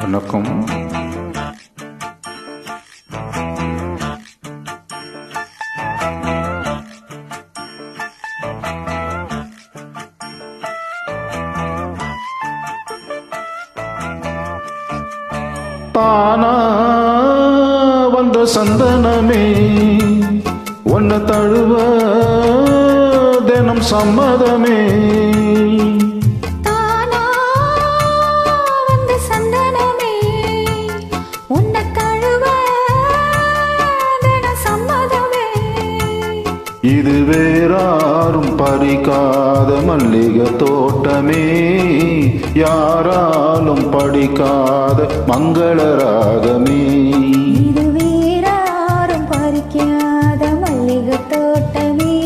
வணக்கம். தானா வந்த சந்தனமே ஒன்ன தழுவ தினம் சம்மதமே. இது வேறாரும் பறிக்காத மல்லிகை தோட்டமே, யாராலும் படிக்காத மங்கள ராகமே. இது வேறாரும் பறிக்காத மல்லிகை தோட்டமே,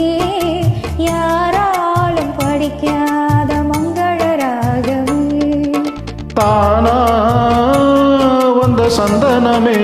யாராலும் படிக்காத மங்கள ராகமே. தானா வந்த சந்தனமே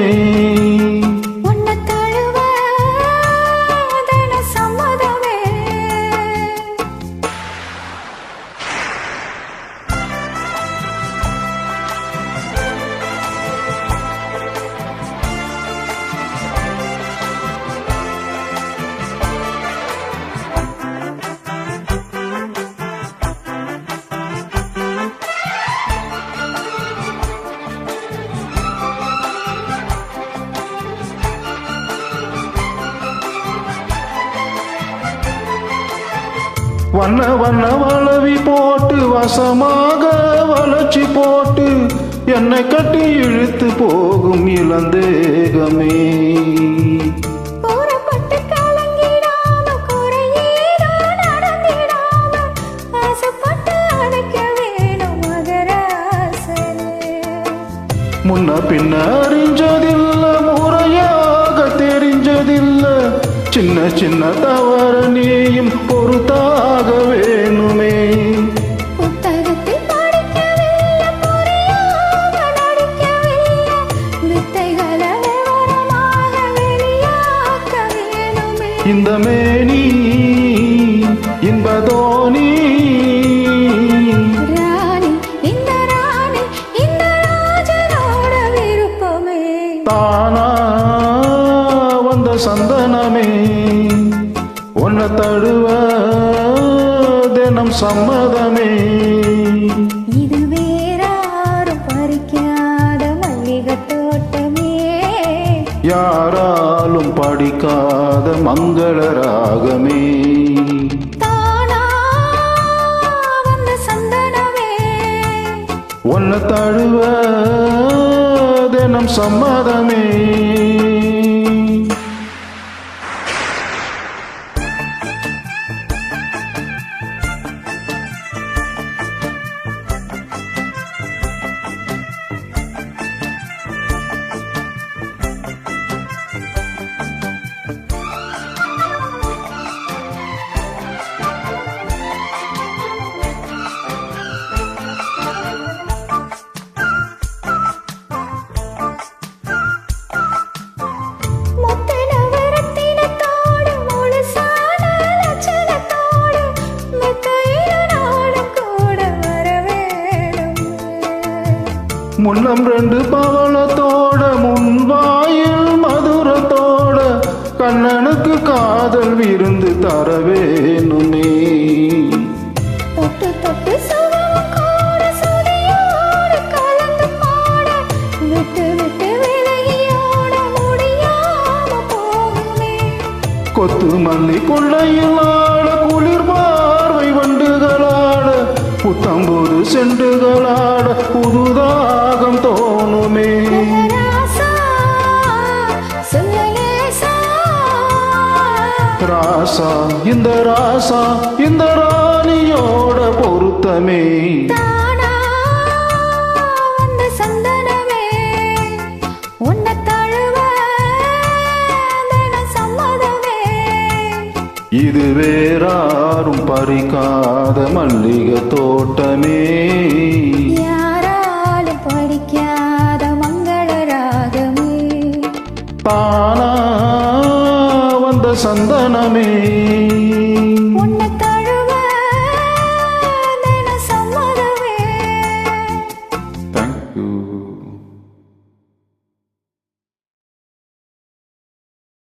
வண்ண வண்ண வளவி போட்டு வசமாக வளர்ச்சி போட்டு என்னை கட்டி இழுத்து போகும் இளந்தேகமே. முன்ன பின்ன அறிஞ்சதில்ல, முறையாக தெரிஞ்சதில்ல, சின்ன சின்ன தவற நீயும் பொறுத்தாக வேணுமே. புத்தகத்தில் படிக்கவில்லை, புரியாமல் நடிக்கவில்லை, வித்தைகளை விவரமாக வெளியாக்க வேணுமே. இந்த மேனி இன்பதோனி ராணி, இந்த ராணி, இந்த ராஜனோட விருப்பமே. தானா வந்த சந்தனமே ஒன்ன தழுவ தினம் சம்மதமே. இது வேறாரும் பறிக்காத மல்லிகை தோட்டமே, யாராலும் படிக்காத மங்கள ராகமே. தானா வந்த சந்தனமே ஒன்ன தழுவ தினம் சம்மதமே. முன்னம் ரெண்டு பவளத்தோட முன்வாயில் மதுரத்தோட கண்ணனுக்கு காதல் விருந்து தர வேணுமே. தொட்டு தொட்டு சுகமோட சுதியோட கலந்து பாட, விட்டு விட்டு விலகியோட முடியாம போகுமே. கொத்து மல்லி கொள்ளையில் ஆட, குளிர் பார்வை வண்டுகளாட, புத்தம்போது செண்டுகளாட, புதுதாகம் தோணுமே. ராசா இந்த ராசா இந்த ராணியோட பொருத்தமே. தானா வந்த சந்தனமே உன்ன தழுவ தினம் சம்மதமே. இது வேறாரும் பறிக்காத மல்லிகை தோட்டமே, யாராலும் படிக்காத மங்கள ராகமே. தானா வந்த சந்தனமே உன்னை தழுவ தினம் சம்மதமே. Thank you.